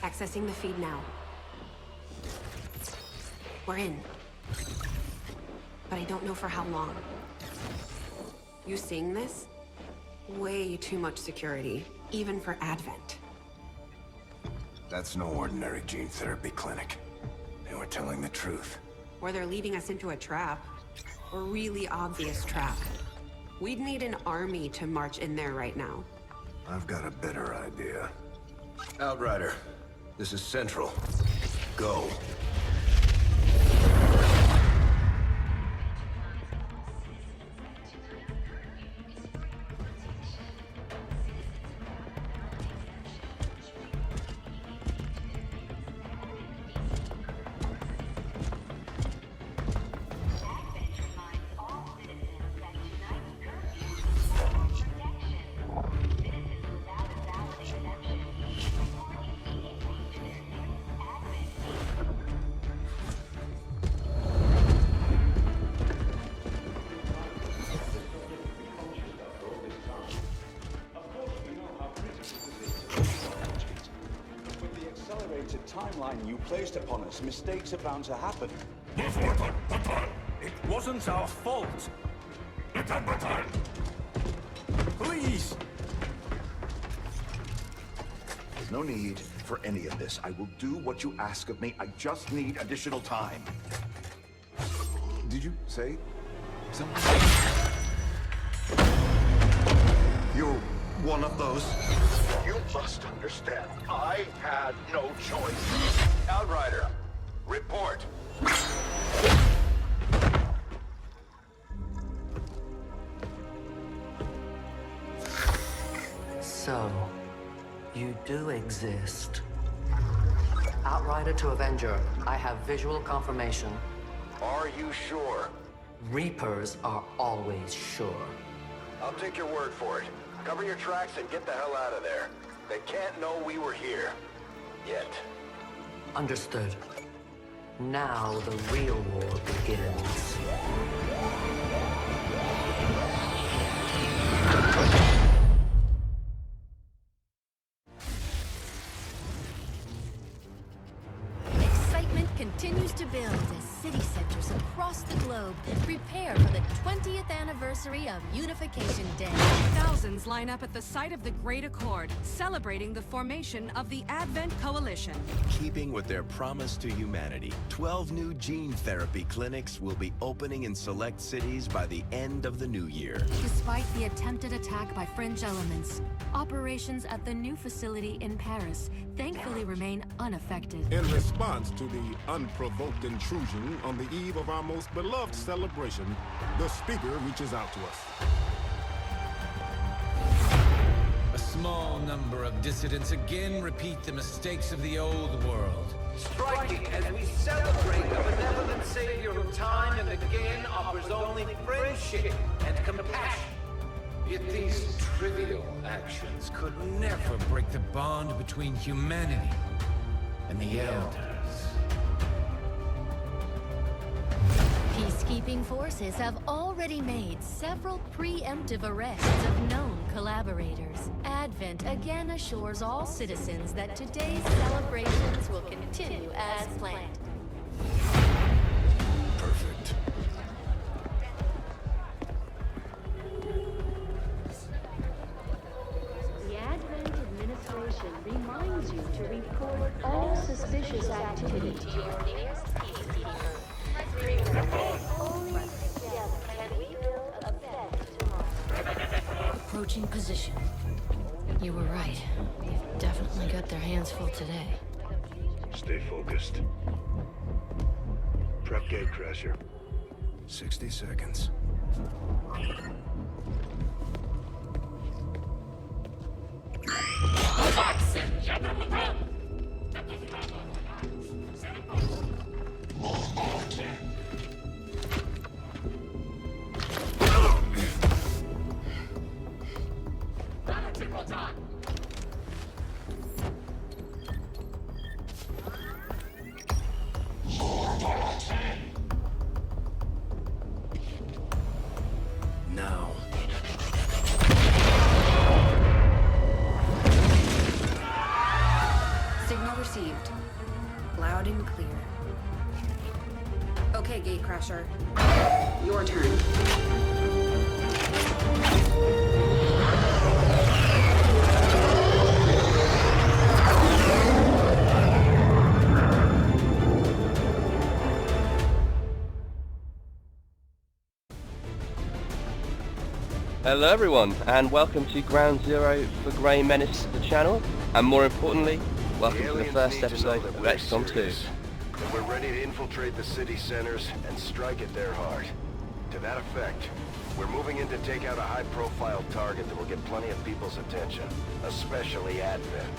Accessing the feed now. We're in. But I don't know for how long. You seeing this? Way too much security, even for Advent. That's no ordinary gene therapy clinic. They were telling the truth. Or they're leading us into a trap. A really obvious trap. We'd need an army to march in there right now. I've got a better idea. Outrider, this is Central. Go. Timeline you placed upon us, mistakes are bound to happen. It wasn't our fault. Please! There's no need for any of this. I will do what you ask of me. I just need additional time. Did you say something? You're one of those. You must understand, I had no choice. Outrider, report. So, you do exist. Outrider to Avenger, I have visual confirmation. Are you sure? Reapers are always sure. I'll take your word for it. Cover your tracks and get the hell out of there. They can't know we were here. Yet. Understood. Now the real war begins. Excitement continues to build as city centers across the globe prepare for the 20th anniversary of Unification Day. Thousands line up at the site of the Great Accord, celebrating the formation of the Advent Coalition. Keeping with their promise to humanity, 12 new gene therapy clinics will be opening in select cities by the end of the new year. Despite the attempted attack by fringe elements, operations at the new facility in Paris thankfully remain unaffected. In response to the unprovoked intrusion on the eve of our most beloved celebration, the speaker reaches out to us. A small number of dissidents again repeat the mistakes of the old world. Striking as we celebrate the benevolent savior who time and again offers only friendship and compassion. Yet these trivial actions could never break the bond between humanity and the Elders. Peacekeeping forces have already made several preemptive arrests of known collaborators. Advent again assures all citizens that today's celebrations will continue as planned. Perfect. The Advent administration reminds you to report all suspicious activity to your nearest peacekeeper. Only together can we build a better tomorrow. Approaching position. You were right. They've definitely got their hands full today. Stay focused. Prep gatecrasher. 60 seconds. Now. Signal received. Loud and clear. Okay, Gatecrasher. Your turn. Hello everyone, and welcome to Ground Zero for Grey Menace, the channel, and more importantly, welcome to the first episode of XCOM 2. That we're ready to infiltrate the city centers and strike at their heart. To that effect, we're moving in to take out a high-profile target that will get plenty of people's attention, especially Advent.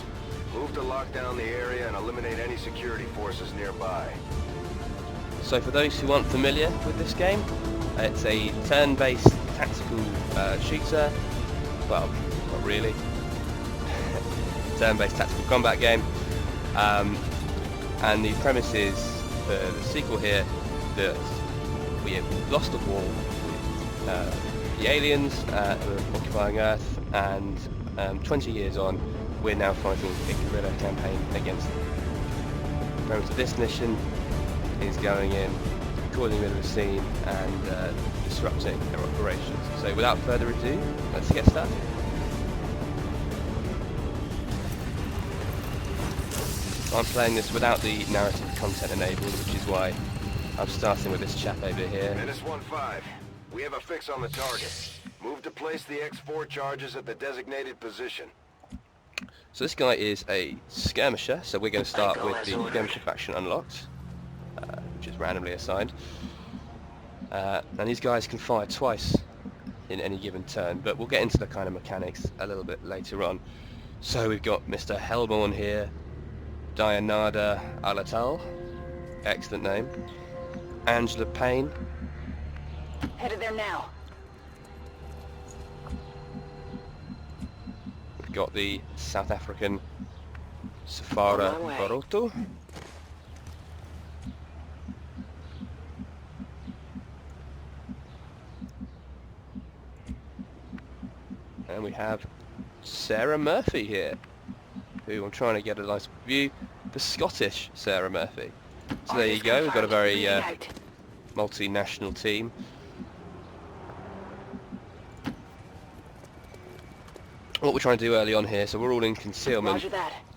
Move to lock down the area and eliminate any security forces nearby. So for those who aren't familiar with this game, it's a turn-based tactical shooter. Well, not really. Turn-based tactical combat game. And the premise is for the sequel here that we have lost the war with the aliens who are occupying Earth, and 20 years on, we're now fighting a guerrilla campaign against them. The premise of this mission is going in, causing a bit of a scene, and disrupting their operations. So without further ado, let's get started. I'm playing this without the narrative content enabled, which is why I'm starting with this chap over here. Menace 1-5, we have a fix on the target. Move to place the X4 charges at the designated position. So this guy is a skirmisher, so we're going to start with the skirmisher faction unlocked, which is randomly assigned. And these guys can fire twice in any given turn, but we'll get into the kind of mechanics a little bit later on. So we've got Mr. Hellborn here, Dianada Alatal, excellent name, Angela Payne. Headed there now. We've got the South African Safara Baroto. And we have Sarah Murphy here, who I'm trying to get a nice view, the Scottish Sarah Murphy. So there you go, we've got a very multinational team. What we're trying to do early on here, so we're all in concealment,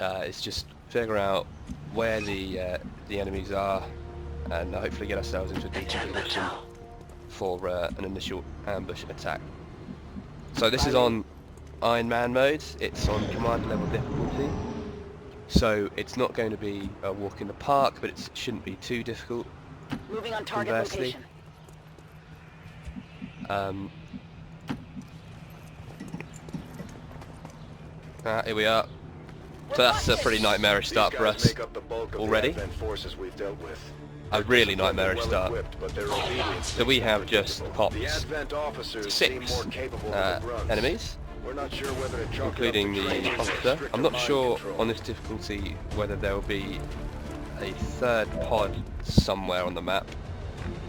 is just figure out where the enemies are, and hopefully get ourselves into a decent position for an initial ambush attack. So this is on Ironman mode, it's on commander level difficulty, so it's not going to be a walk in the park, but it shouldn't be too difficult. Moving on target location. Here we are. So that's a pretty nightmarish start for us already. A really nightmarish start. So we have just popped 6 enemies, including the officer. I'm not sure on this difficulty whether there will be a third pod somewhere on the map,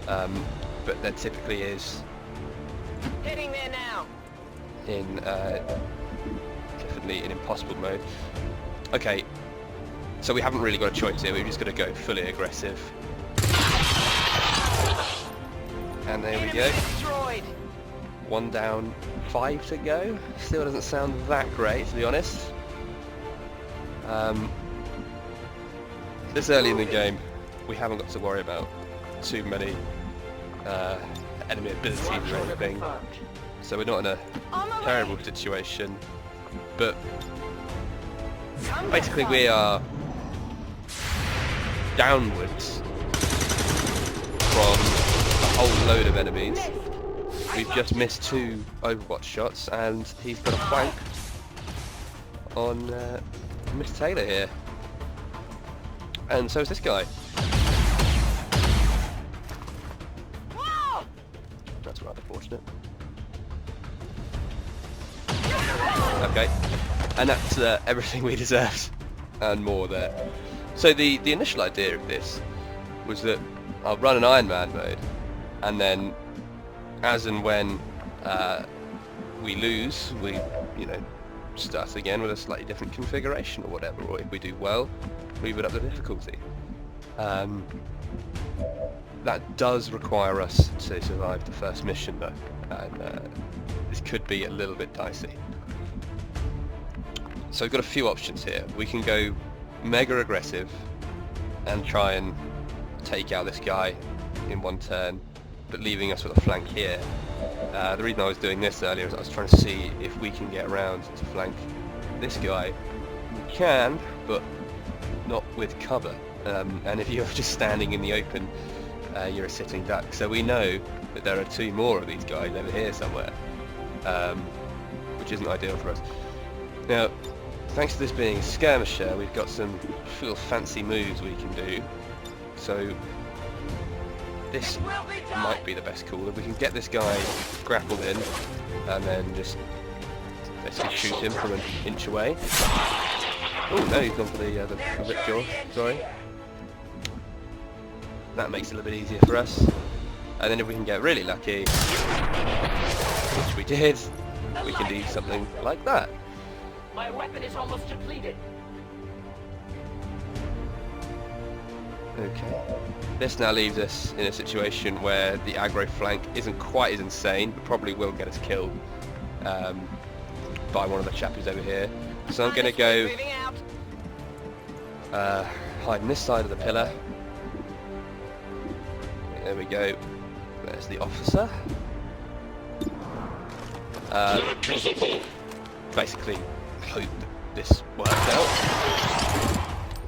but there typically is. Hitting there now. In definitely in impossible mode. Okay, so we haven't really got a choice here. We're just going to go fully aggressive. And there we go. 1 down, 5 to go. Still doesn't sound that great, to be honest. This early in the game, we haven't got to worry about too many enemy abilities or anything. So we're not in a terrible situation. But basically we are downwards from a whole load of enemies. We've just missed 2 Overwatch shots, and he's got a flank on Miss Taylor here. And so is this guy. That's rather fortunate. Okay, and that's everything we deserved, and more there. So the initial idea of this was that I'll run an Ironman mode, and then as and when we lose, we start again with a slightly different configuration or whatever, or if we do well, move it up the difficulty. That does require us to survive the first mission though, and this could be a little bit dicey. So we've got a few options here. We can go mega aggressive and try and take out this guy in one turn, but leaving us with a flank here. The reason I was doing this earlier is I was trying to see if we can get around to flank this guy. We can, but not with cover. And if you're just standing in the open, you're a sitting duck. So we know that there are 2 more of these guys over here somewhere, which isn't ideal for us. Now, thanks to this being a skirmisher, we've got some real fancy moves we can do. So this might be the best call. If we can get this guy grappled in, and then just basically shoot him from an inch away. Oh no, he's gone for the rip jaw. Sorry. That makes it a little bit easier for us. And then if we can get really lucky, which we did, we can do something like that. My weapon is almost depleted. Okay. This now leaves us in a situation where the aggro flank isn't quite as insane, but probably will get us killed by one of the chappies over here. So I'm going to go hide on this side of the pillar. There we go. There's the officer. Basically hope that this works out,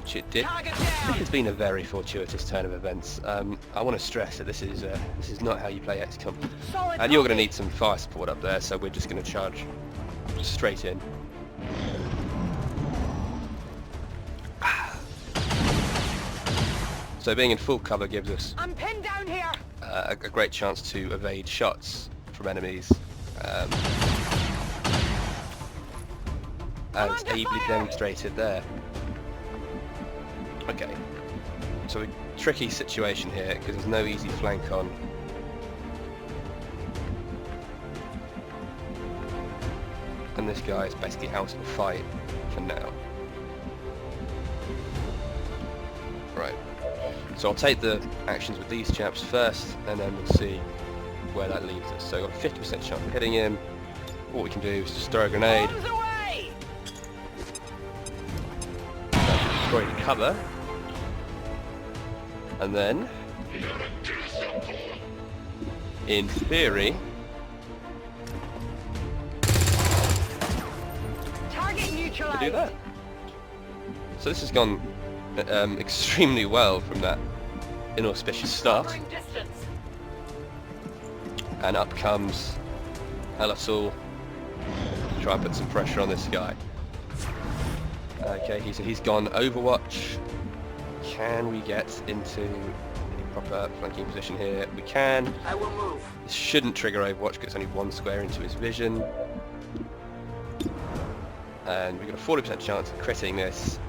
which it did. This has been a very fortuitous turn of events. I want to stress that this is not how you play XCOM, and you're going to need some fire support up there. So we're just going to charge straight in. So being in full cover gives us I'm pinned down here. A great chance to evade shots from enemies, as ably demonstrated there. Okay, so a tricky situation here because there's no easy flank on. And this guy is basically out of the fight for now. Right. So I'll take the actions with these chaps first, and then we'll see where that leaves us. So I've got a 50% chance of hitting him. What we can do is just throw a grenade. Destroy the cover. And then, in theory, to do that. So this has gone extremely well from that inauspicious start. And up comes Elasul to try and put some pressure on this guy. Okay, he's gone Overwatch. Can we get into a proper flanking position here? We can. I will move. This shouldn't trigger Overwatch because it's only 1 square into his vision. And we've got a 40% chance of critting this,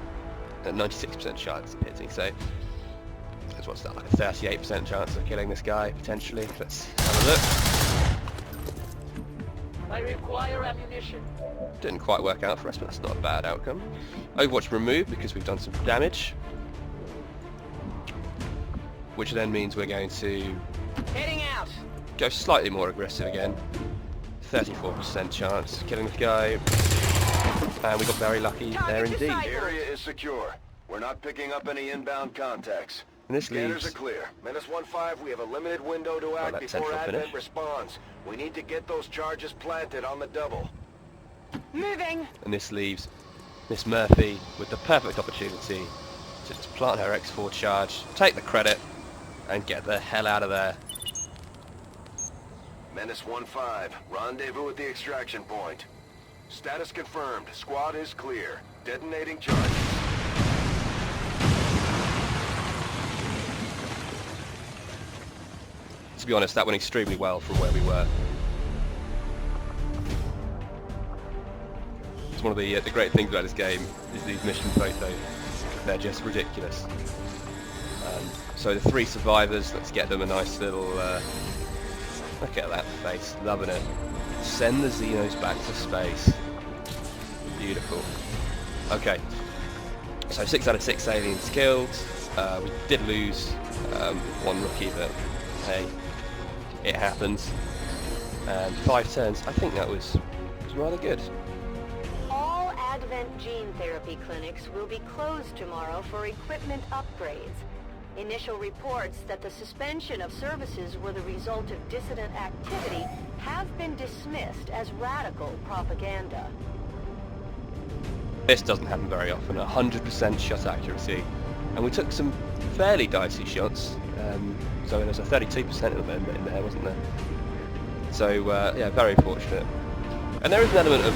a 96% chance of hitting, so what's that, like a 38% chance of killing this guy, potentially. Let's have a look. I require ammunition. Didn't quite work out for us, but that's not a bad outcome. Overwatch removed because we've done some damage, which then means we're going to heading out. Go slightly more aggressive again. 34% chance of killing this guy. And we got very lucky there indeed. The area is secure. We're not picking up any inbound contacts. And this Scanners leaves are clear. -1-5, we have a limited window to act before Advent responds. We need to get those charges planted on the double. Moving. And this leaves Miss Murphy with the perfect opportunity to just plant her X4 charge, take the credit, and get the hell out of there. -1-5, rendezvous at the extraction point. Status confirmed. Squad is clear. Detonating charges. To be honest, that went extremely well from where we were. It's one of the great things about this game is these mission photos. They're just ridiculous. So the 3 survivors, let's get them a nice little... look at that face, loving it. Send the Xenos back to space. Beautiful. Okay. So 6 out of 6 aliens killed. We did lose one rookie, but hey, it happens. And 5 turns. I think that was rather good. All Advent gene therapy clinics will be closed tomorrow for equipment upgrades. Initial reports that the suspension of services were the result of dissident activity have been dismissed as radical propaganda. This doesn't happen very often, 100% shot accuracy. And we took some fairly dicey shots, so there was a 32% in there, wasn't there? So, yeah, very fortunate. And there is an element of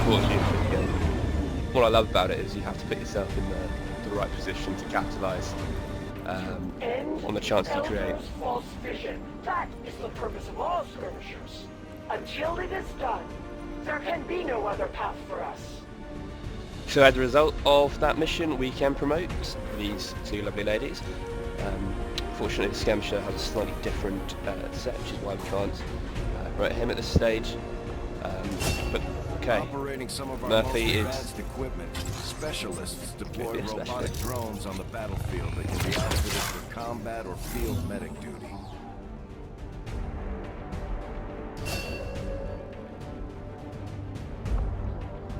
fortune in this game. What I love about it is you have to put yourself in the right position to capitalise on the chance you create. False vision. That is the purpose of all skirmishers. Until it is done, there can be no other path for us. So as a result of that mission, we can promote these 2 lovely ladies. Fortunately, the skirmisher has a slightly different set, which is why we can't promote him at this stage. But okay, Operating some of our Murphy most is advanced equipment. Specialists deploy Yes, robotic drones on the battlefield that can be outfitted for combat or field medic duty.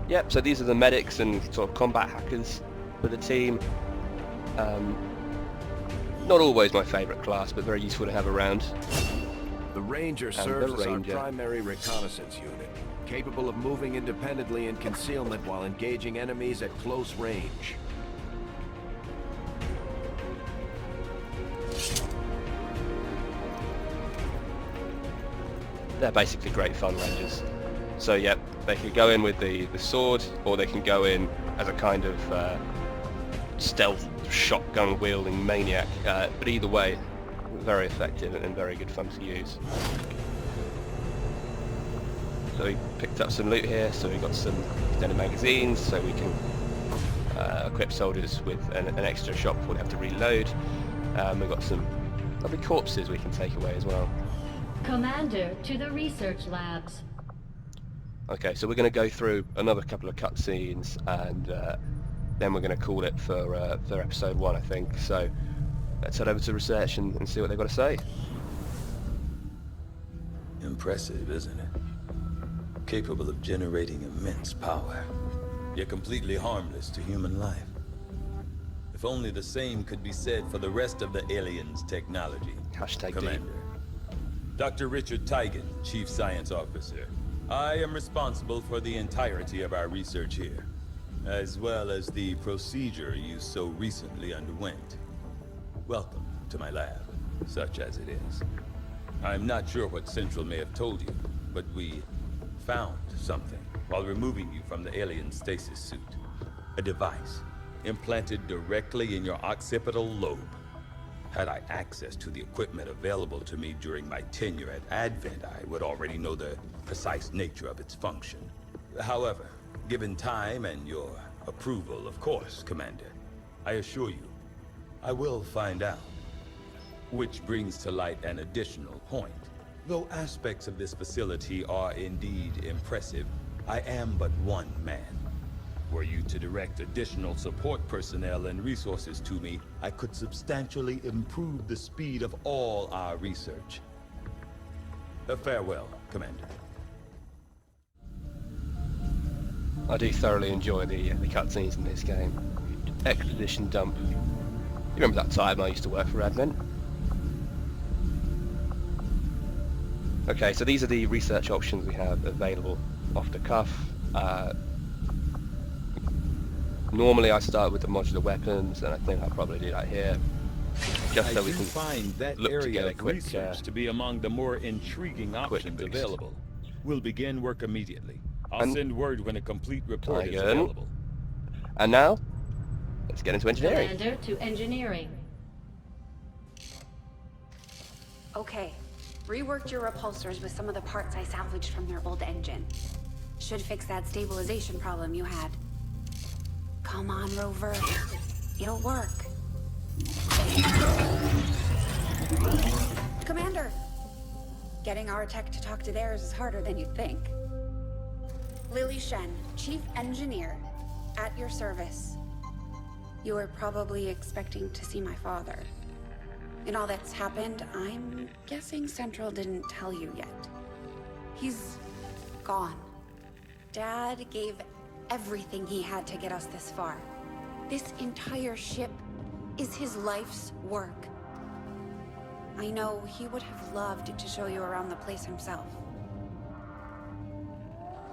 Yep, so these are the medics and sort of combat hackers for the team. Not always my favourite class, but very useful to have around. The Ranger serves as our primary reconnaissance unit, capable of moving independently in concealment while engaging enemies at close range. They're basically great fun Rangers. So yep, they could go in with the sword, or they can go in as a kind of stealth shotgun wielding maniac, but either way, very effective and very good fun to use. So we picked up some loot here, so we got some extended magazines, so we can equip soldiers with an extra shot before they have to reload. We've got some lovely corpses we can take away as well. Commander, to the research labs. Okay, so we're going to go through another couple of cutscenes, and then we're going to call it for episode 1, I think. So let's head over to research and see what they've got to say. Impressive, isn't it? Capable of generating immense power, yet completely harmless to human life. If only the same could be said for the rest of the aliens' technology. Commander. Dr. Richard Teigen, Chief Science Officer. I am responsible for the entirety of our research here, as well as the procedure you so recently underwent. Welcome to my lab, such as it is. I'm not sure what Central may have told you, but we found something while removing you from the alien stasis suit. A device implanted directly in your occipital lobe. Had I access to the equipment available to me during my tenure at Advent, I would already know the precise nature of its function. However, given time and your approval, of course, Commander, I assure you, I will find out. Which brings to light an additional point. Though aspects of this facility are indeed impressive, I am but one man. Were you to direct additional support personnel and resources to me, I could substantially improve the speed of all our research. Farewell, Commander. I do thoroughly enjoy the cutscenes in this game. Exposition dump. You remember that time I used to work for Advent? Okay, so these are the research options we have available off the cuff. Normally I start with the modular weapons, and I think I'll probably do that here, just so we can find that look to area get a of quick research to be among the more intriguing options boost. available. We'll begin work immediately. I'll send word when a complete report is Teigen. available. And now, let's get into engineering. Commander to engineering. Okay. Reworked your repulsors with some of the parts I salvaged from their old engine. Should fix that stabilization problem you had. Come on, Rover. It'll work. Commander! Getting our tech to talk to theirs is harder than you'd think. Lily Shen, Chief Engineer. At your service. You were probably expecting to see my father. In all that's happened, I'm guessing Central didn't tell you yet. He's gone. Dad gave everything he had to get us this far. This entire ship is his life's work. I know he would have loved to show you around the place himself.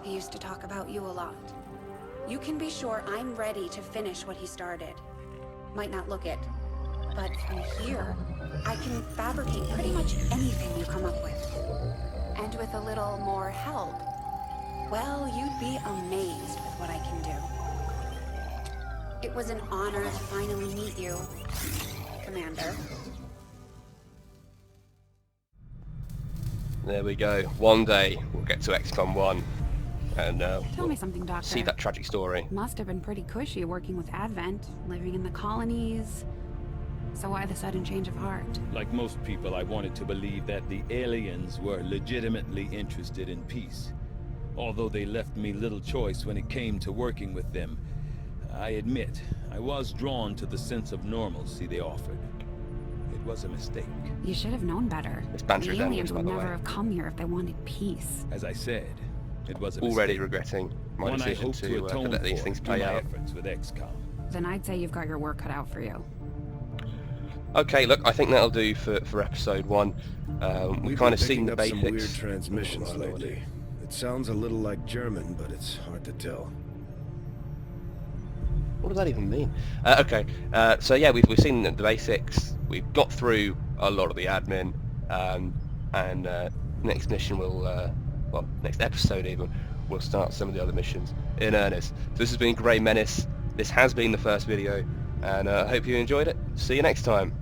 He used to talk about you a lot. You can be sure I'm ready to finish what he started. Might not look it, but from here, I can fabricate pretty much anything you come up with. And with a little more help, well, you'd be amazed with what I can do. It was an honor to finally meet you, Commander. There we go. One day we'll get to XCOM 1 and Tell me something, Doctor. see that tragic story. Must have been pretty cushy working with Advent, living in the colonies. So why the sudden change of heart? Like most people, I wanted to believe that the aliens were legitimately interested in peace. Although they left me little choice when it came to working with them, I admit, I was drawn to the sense of normalcy they offered. It was a mistake. You should have known better. It's banter The aliens would by the never way. have come here if they wanted peace. As I said, it was a Already mistake. regretting my One I decision hope to atone let these for things through play my out. efforts with XCOM. Then I'd say you've got your work cut out for you. Okay, look, I think that'll do for episode 1. We've kind of seen the basics. Some weird transmissions lately. It sounds a little like German, but it's hard to tell. What does that even mean? Okay, so yeah, we've seen the basics. We've got through a lot of the admin, and next mission will, well, next episode even, we'll start some of the other missions in earnest. So this has been Grey Menace. This has been the first video, and I hope you enjoyed it. See you next time.